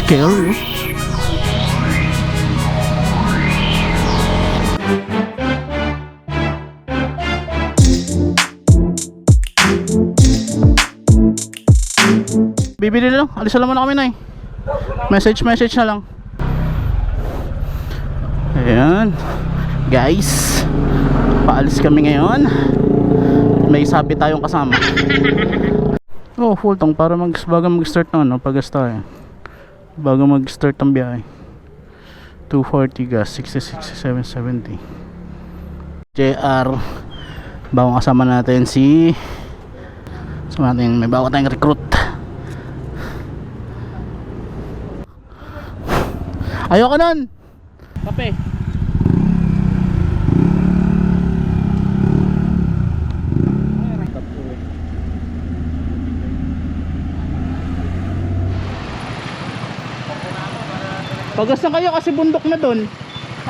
Scary. Bibili lang, alis na naman kami na eh. Message na lang. Ayan guys, paalis kami ngayon. May sabi tayong kasama. Oh, full tank para bago mag-start ng ano, pagas tayo. Bago mag-start ang biyahe. 240 gas, 66, 770. JR. Bagong kasama natin si may bago tayong recruit. Ayoko nun. Kape. Pagas na kayo kasi bundok na dun.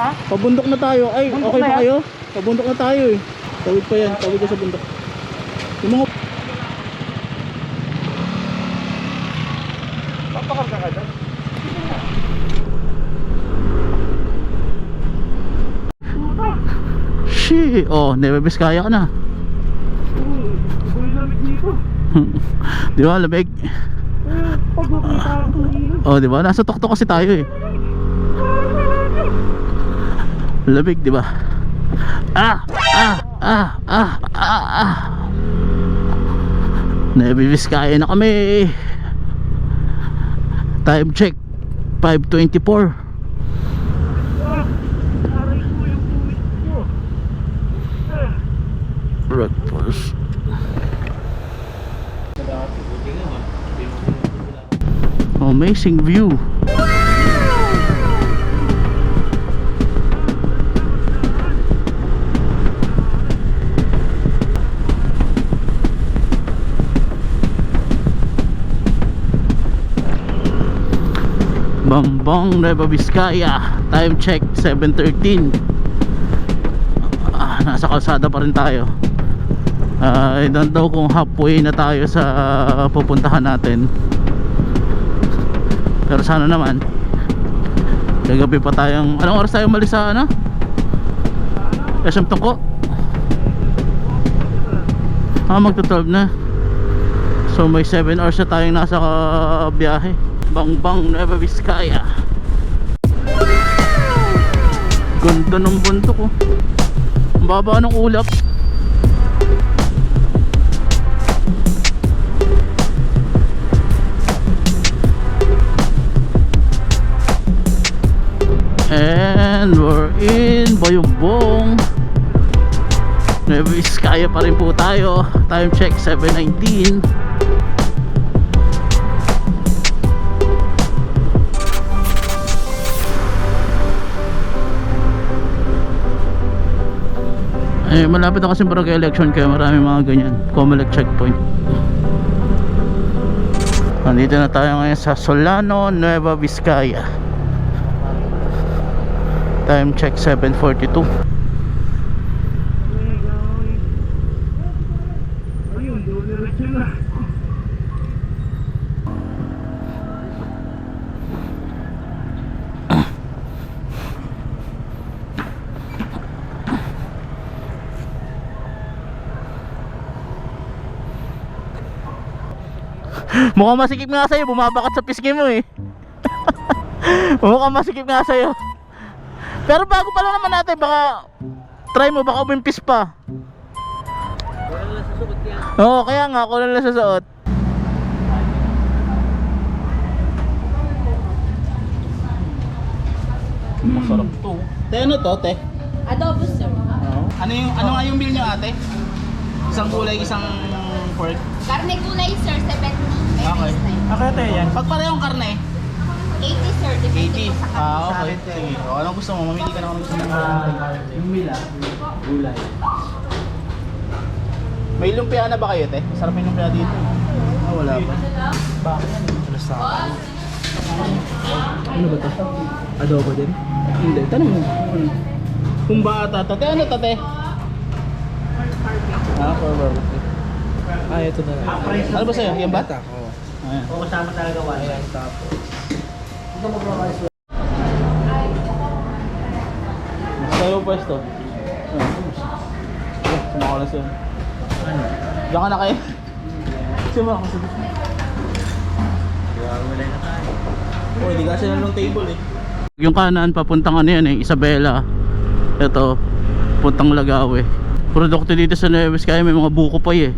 Ha? Pabundok na tayo. Ay, Bundok okay na ba yan? kayo? Pabundok na tayo eh. Tawid pa yan, tawid ka sa bundok. Yung mga Papakarga ka dyan? shit. Oh, Nueva Vizcaya ka na. Lamig dito. Di ba, lamig? Pag makita ako sa ilog. Oh, di ba? Nasa tuktok kasi tayo eh. Lamig, di ba? Nueva Vizcaya na kami. Time check 5:24. Breakfast. Amazing view. Bambang Nueva Vizcaya. Time check 7:13. Nasa kalsada pa rin tayo. I don't know kung halfway na tayo sa pupuntahan natin, pero sana naman. Gagabi pa tayong, anong oras tayo umalis sa ano? SM Tungko? Magto-12 na. So may 7 hours na tayong nasa biyahe. Bangbang Nueva Vizcaya. Ganda ng bundok oh. Ang baba ng ulap. And we're in Bayumbong Nueva Vizcaya pa rin po tayo. Time check 7:19. Eh, malapit na kasi barangay election kaya marami mga ganyan Comelec checkpoint. Nandito na tayo ngayon sa Solano, Nueva Vizcaya. Time check 7:42. Ayun, diretso na. Mukhang masikip nga sa'yo, bumabakat sa pisngi mo eh. Mukhang masikip nga sa'yo. Pero bago pa lang naman natin, baka try mo, baka umimpis pa. Wala lang sa suot yan. Oo, kaya nga, kulang lang sa suot. Masarap to. Te, ano to, te? Adobo, sir. Ano nga yung bill nyo, ate? Isang kulay, isang pork. Karne gulay, sir, 70. May Okay. rice na yun. Okay, tayo yan. Pag parehong karne, 80, sir. Depende 80. po sa karne. Okay. Sige. O, anong gusto mo? Mamili ka na kung gusto mo. Yung mila, gulay. May lumpia na ba kayo, te? Sarap yung lumpia dito. Wala pa. Bakit yan? Ano sa akin? Ano ba ito? Adobo din? Hindi, tanong mo. Kung ba ata, tate, ano tate? For barbecue. Ito na lang. Ano ba sa'yo? Yan ba? Oo. Ayan. O kasama talaga wala. Ayan, tapos. Mas tayo pwesto. Sumaka na siya. Diyan ka na kayo? Sumaka ka sa gusto. Oh, hindi kasi na ng table eh. Yung kanan papuntang ano yan eh, Isabela. Ito, puntang Lagawe. Produkto dito sa Nueva Vizcaya may mga buko pay eh.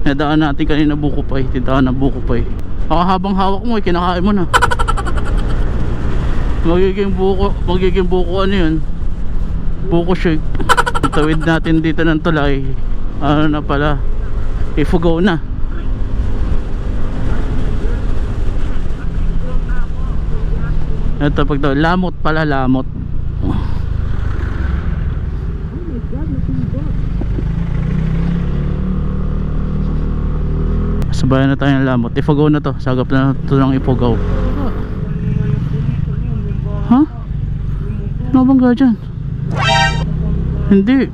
Nadaan natin kanina buko pay, tintahan ng buko pay. Habang hawak mo, kinakain mo na. Magiging buko ano yun? Buko shake. Tawid natin dito ng tulay. Ano na pala? Ifugao na. Ito pag daw, lamot pala, lamot. Sabayan na tayo ng lamot. Ifugao na to. Sagap na to ng Ifugao. Ha? Ano bang ga dyan? Hindi.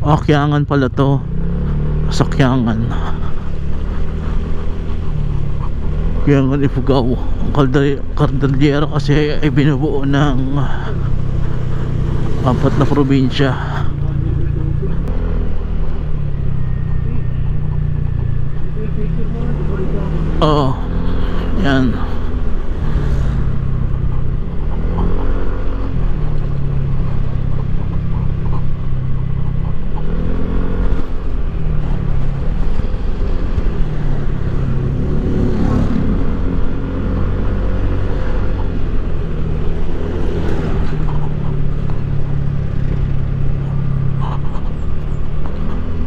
Akyangan pala to. Sakyangan. Akyangan Ifugao. Ang Cordillera kasi ay binubuo ng 4 na probinsya. Oo. Yan.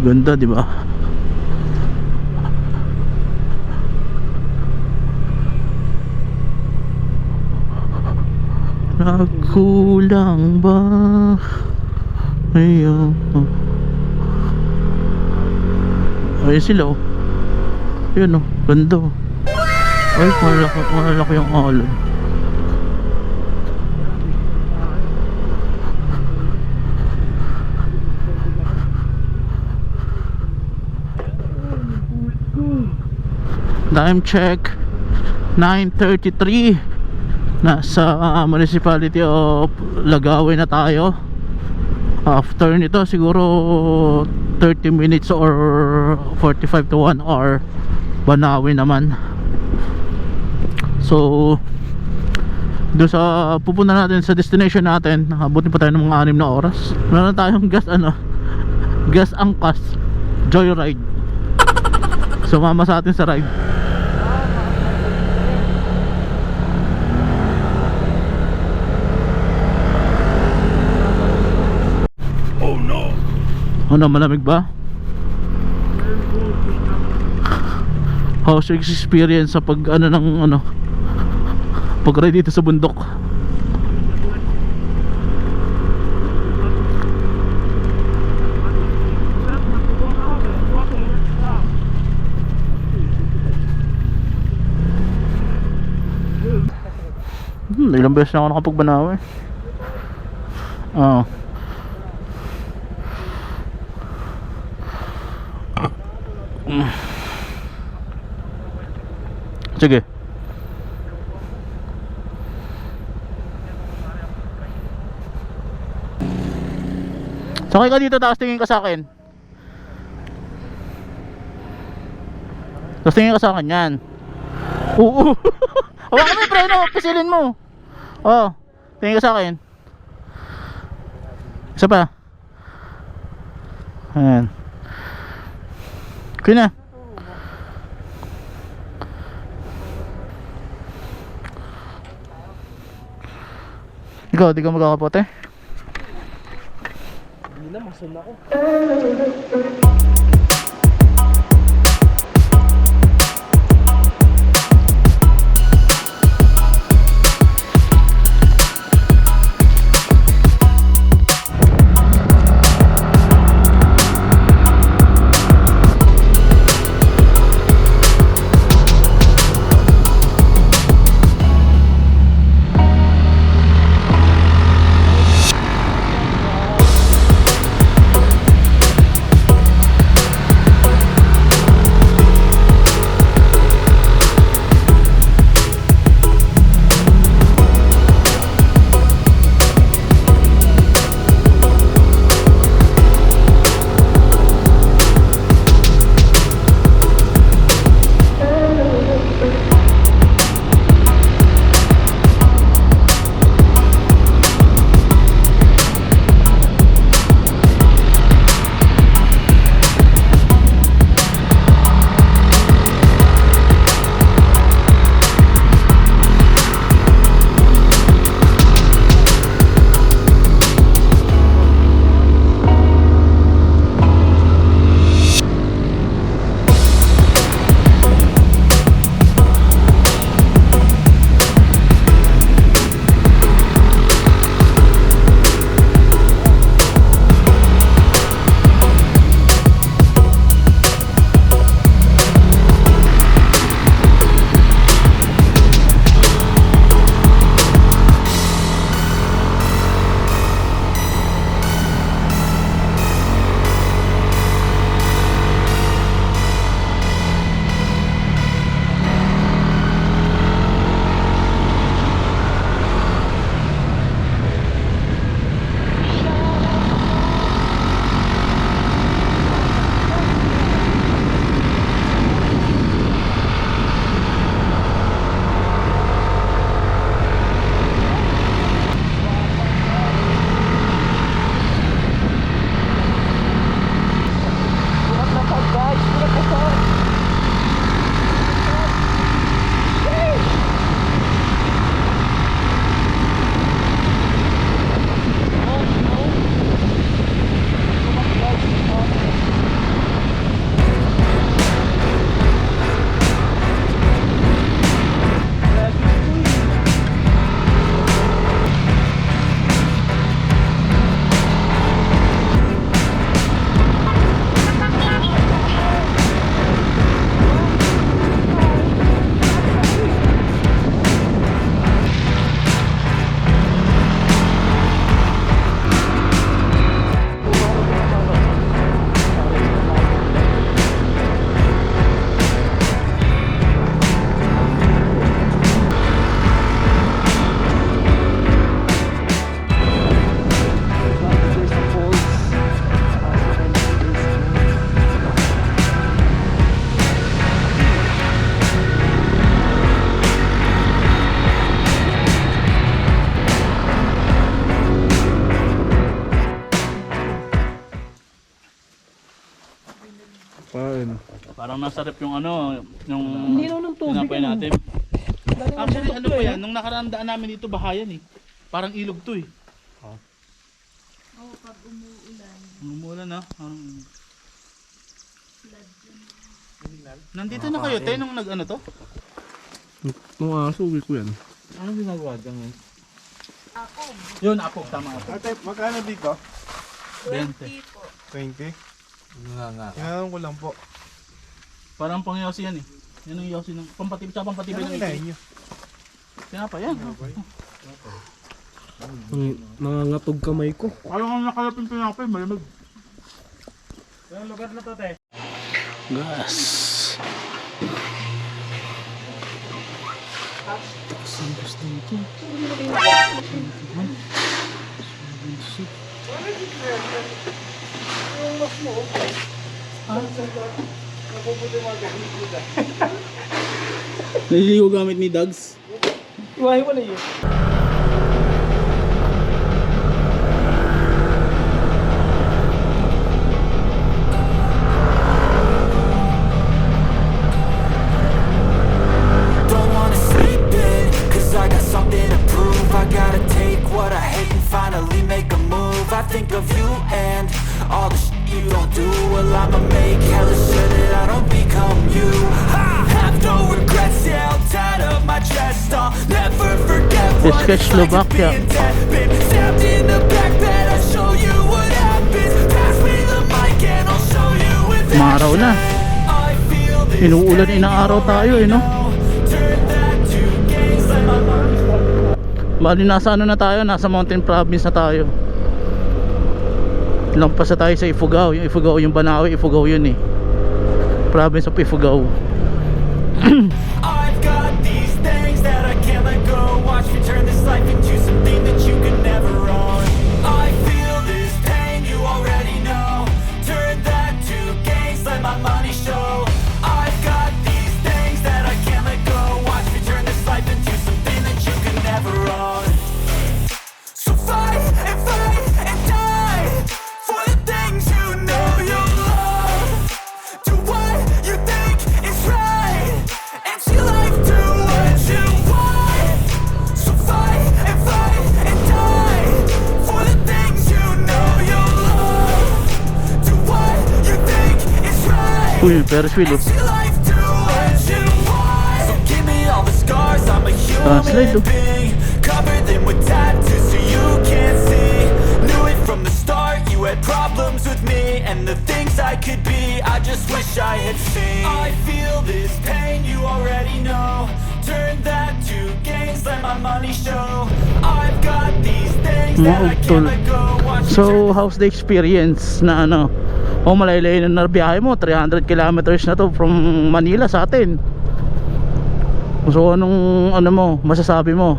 Ganda, di ba? Nagkulang ba? Ayun. Ayun sila oh. Ayun oh, ganda oh. Ay, malaki yung alon. Time check 9:33. Nasa municipality of Lagawe na tayo. After nito siguro 30 minutes or 45 to 1 hour Banawe naman. So doon sa pupunta natin sa destination natin, nakabutin pa tayo ng mga 6 na oras. Meron na tayong gas angkas joyride. Sumama sa atin sa ride. Ano, malamig ba? How's your experience sa pag pag ride dito sa bundok? Ilang beses na ako nakapagbanaw eh. Sige. Sakay ka dito, tapos tingin ka sa akin. Tapos tingin ka sa akin, yan. Oo. Hawakan mo yung preno, pisilin mo. Oo, tingin ka sa akin. Isa pa. Ayan. Okay na. Ikaw, di ka magkakapote? Hindi na, masun ako. Ayun. Parang nasarap yung ano, yung Hindi naman ng tubig. tinapay ano. natin. Dali ng Actually, bundok ano to, pa eh. yan? Nung nakaraan daan namin dito, bahayan eh. Parang ilog to eh. Oo, pag umuulan. Umuulan na. Nandito na kayo, te, nung nag-ano to? Nung aso, uwi ko yan. Anong ginagawa dyan? Yun, apog, tama apog. Ate, magkano dito? 20. 20? Nga. Tinanong ko lang po. Parang pang yosi yan eh. Yan ang yosi ng pampatibay, tsaka pampatibay Anong ng kinain ikli. nyo? Tinapa yan. Nangangatog kamay ko. Ayaw nga nakalapin pinapay, malamig. Anong lugar na to, te? Gas. Santos dito. Naliligo gamit ni Dags. Iwahi wala yun. Don't wanna sleep in, cause I got something to prove. I gotta take what I hate and finally make a move. I think of you and all the shit you don't do. Well, I'ma make hella sure that I don't become you. I have no regrets, yeah, I'll tie up my chest. I'll never forget what Sketch it's like to be Slovakia. in debt. Been stabbed in the back bed, I'll show you what happens. Pass me the mic and I'll show you with Umaraw na. I feel this Inuulan, inaaraw tayo eh, no? turn that to gains, let my mind. Bali nasa ano na tayo, nasa Mountain Province na tayo. Lampas na tayo sa Ifugao. Yung Ifugao, yung Banawe, Ifugao yun eh. Province of Ifugao. I've got these things that I can't let go. Watch me turn this life into something that you can never own. I feel this pain, you already know. Turn that to gains, let my money show. I've got these things that I can't let go. Watch me turn this life into something that you can never own. So fight and die for the things you know you love. Do what you think is right, and see life do what you want. So fight and die for the things you know you love. Do what you think is right, Uy, Ferris wheel and oh. see life do what you want. So give me all the scars, I'm a Translate, human oh. being. Cover them with tattoos so you can't see. Knew it from the start, you had problems with me and the things I could be, I just wish I had seen. I feel this pain, you already know. Turn that to gains, let my money show. I've got these things that I can't let go. Watch me So, turn how's the experience na ano? O malaylay na biyahe mo, 300 kilometers na to from Manila sa atin. So, anong ano mo, masasabi mo?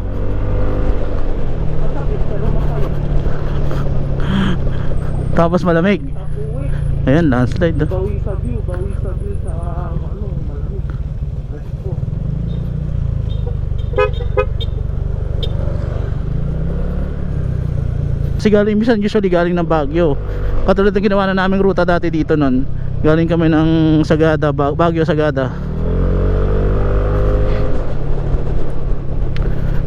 Tapos malamig. Ayan, landslide. Oh. Bawi sa view sa ano, malamig. Let's go. Kasi galing, minsan usually galing ng Baguio. Katulad ng ginawa na naming ruta dati dito nun. Galing kami ng Sagada, Baguio Sagada.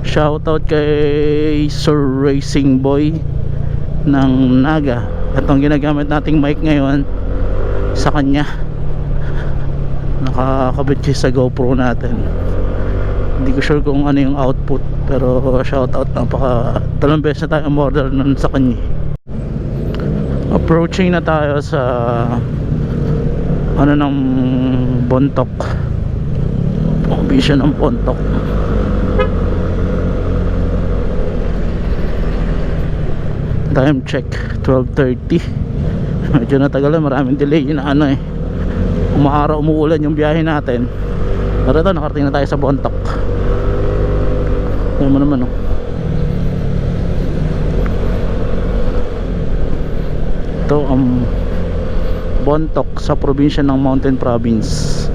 Shoutout kay Sir Racing Boy ng Naga. Itong ginagamit nating mic ngayon sa kanya. Nakakabit siya sa GoPro natin. Hindi ko sure kung ano yung output, pero shoutout, napaka dalawang beses na tayo umorder nun sa kanya. Approaching na tayo sa ano ng Bontoc, probinsya ng Bontoc. Time check 12:30. Medyo natagal na, maraming delay na ano eh. Umaaraw, umuulan yung biyahe natin. Pero ito, nakarating na tayo sa Bontoc. Ayan mo naman oh. Ito ang Bontoc sa probinsya ng Mountain Province.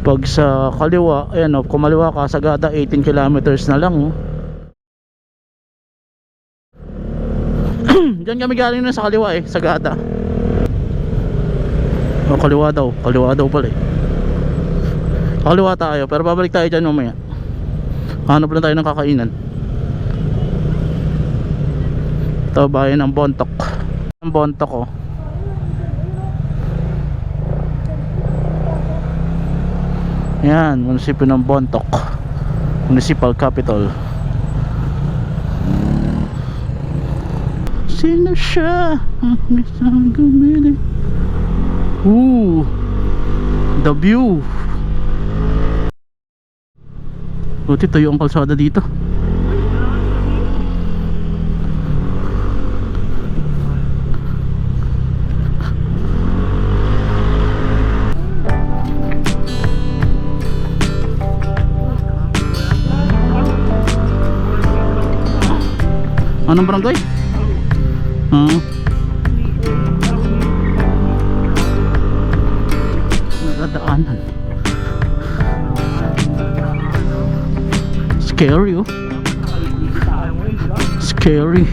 Pag sa kaliwa, ayan oh, kumaliwa ka, Sagada 18 kilometers na lang oh. Diyan kami galing na sa kaliwa eh, Sagada. Oh, kaliwa daw pala eh. Kaliwa tayo, pero babalik tayo dyan mamaya. Hanap lang tayo ng kakainan. Ito, bayan ng Bontoc. Ang Bontoc oh. Yan, munisipyo ng Bontoc, municipal capital. Sino siya? Ang isang gumili. The view. Buti tayo ang kalsada dito. Anong barangay? Nadadaanan. Scary oh. Scary.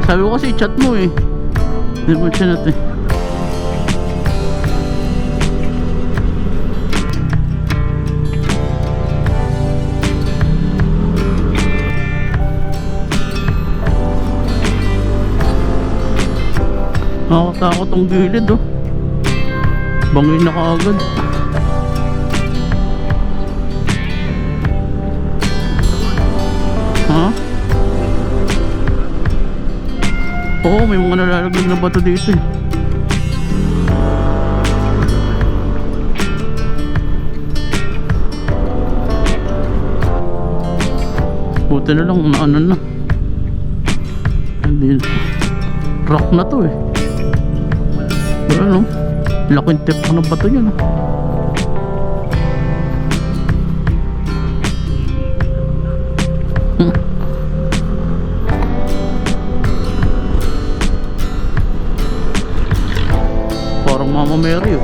Sabi ko kasi chat mo eh. Hindi mo chat eh. Nakakatakot ang gilid oh. Bangin na kaagad. Ha? Oo, may mga nalalaglag na bato dito eh. Buti na lang, ano na. Hindi. Rock na to eh. Ano? Laking tip ng bato yan. Parang Mama Mary oh.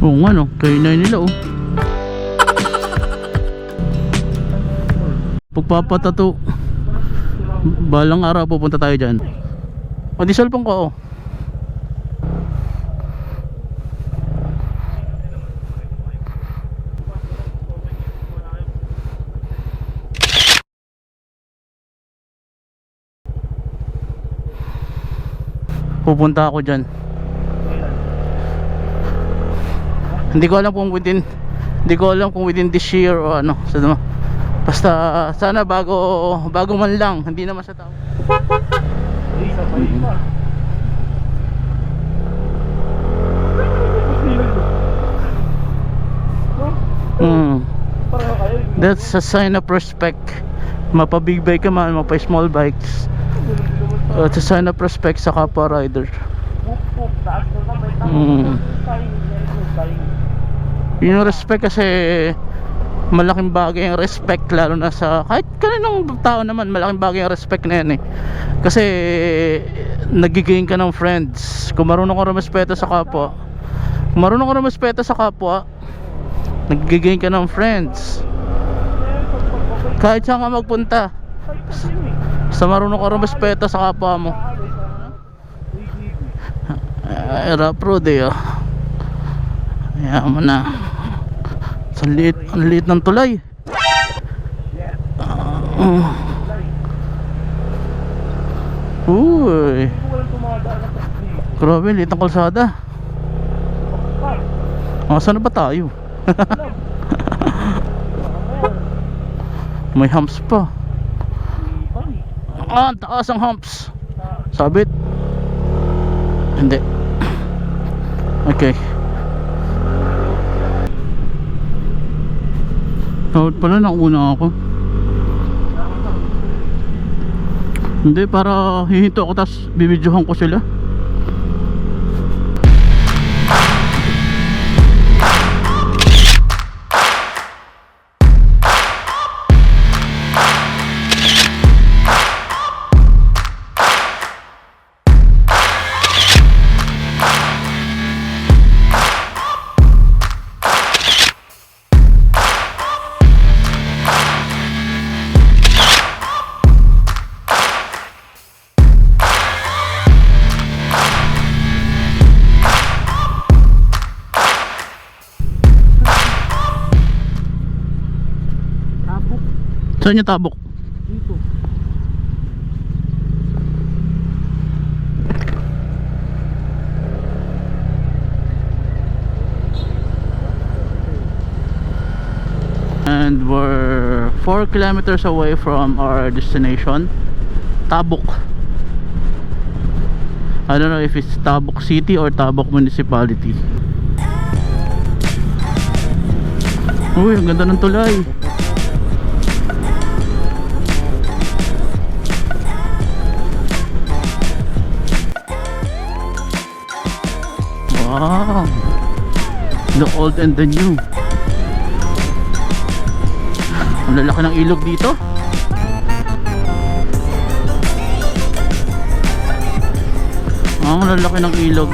Oo nga no, kainay nila oh. Pagpapatato. Balang araw pupunta tayo dyan. O di cellphone ko oh. Pupunta ako dyan. Hindi ko alam kung within this year o ano. So, basta sana bago man lang, hindi naman sa tao. That's a sign of respect. Mapa big bike ka man, mapa small bikes. It's a sign of respect sa kapwa rider. Yung respect kasi malaking bagay yung respect, lalo na sa kahit kaninong tao naman, malaking bagay yung respect na yan eh. Kasi nagigain ka ng friends. Kung marunong ka rumespeto sa kapwa, nagigain ka ng friends. Kahit saan ka magpunta, basta marunong ka rumespeto sa kapwa mo. Rough road eh oh. Ayan mo na. Ang liit ng tulay. Uy, grabe, liit ng kalsada. Saan na ba tayo? May humps pa. Ang taas ang humps. Sabit. Hindi. Okay. Tawad pala, nauna ako. Hindi, para hihinto ako tapos bibidyohan ko sila. Saan niya tabok? Dito. And we're 4 kilometers away from our destination, Tabuk. I don't know if it's Tabuk City or Tabuk Municipality. Uy, ang ganda ng tulay. Wow, the old and the new. Ang lalaki ng ilog dito. Ang lalaki ng ilog.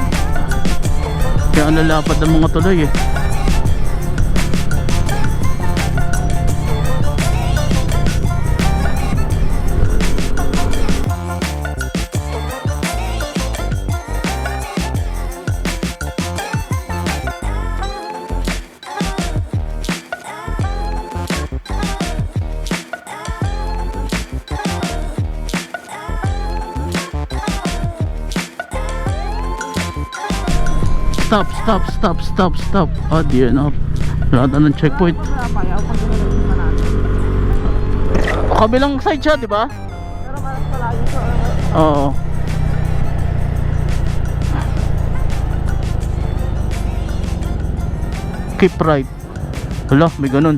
Kaya ang lalapad ng mga tuloy eh. Stop. Ah, di yan. Wala na ng checkpoint. Kabilang side siya, di ba? Pero mas malayo siya. Oo. Keep right. Hala, may ganun.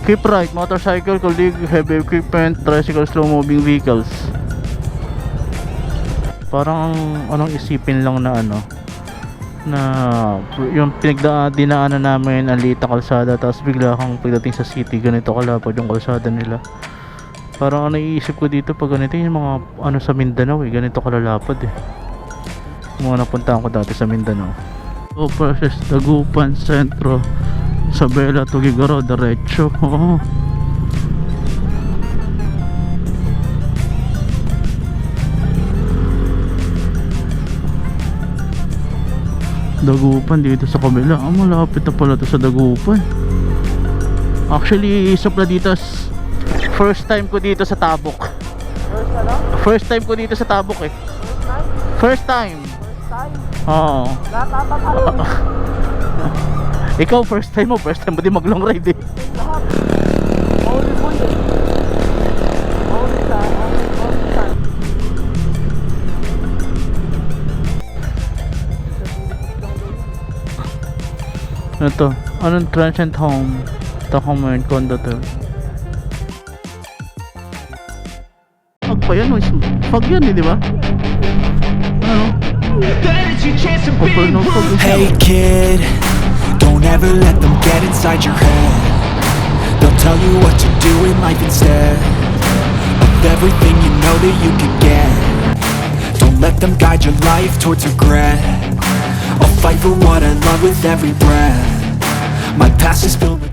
Keep right, motorcycle, colleague, heavy equipment, tricycle, slow moving vehicles. Parang anong isipin lang na ano, na yung dinaanan namin ang liit na kalsada, tapos bigla kang pagdating sa city ganito kalapad yung kalsada nila. Parang ano iisip ko dito pag ganito yung mga ano sa Mindanao eh, ganito kalalapad eh. Mga napuntahan ko dati sa Mindanao. So process Dagupan Sentro, Isabela, Tugigaraw, diretso. Oo. Dagupan dito sa kabila. Malapit na pala to sa Dagupan. Actually, Sopladitas, first time ko dito sa Tabuk. First time ko dito sa Tabuk eh. First time. Oo. Ikaw first time mo din mag long ride eh. Ito, anong transient home? Tacoma and condo to. Fog pa yan, fog yan eh, di ba? Ano? Hey kid, don't ever let them get inside your head. They'll tell you what to do in life instead of everything you know that you could get. Don't let them guide your life towards regret. I'll fight for what I love with every breath. My past is filled with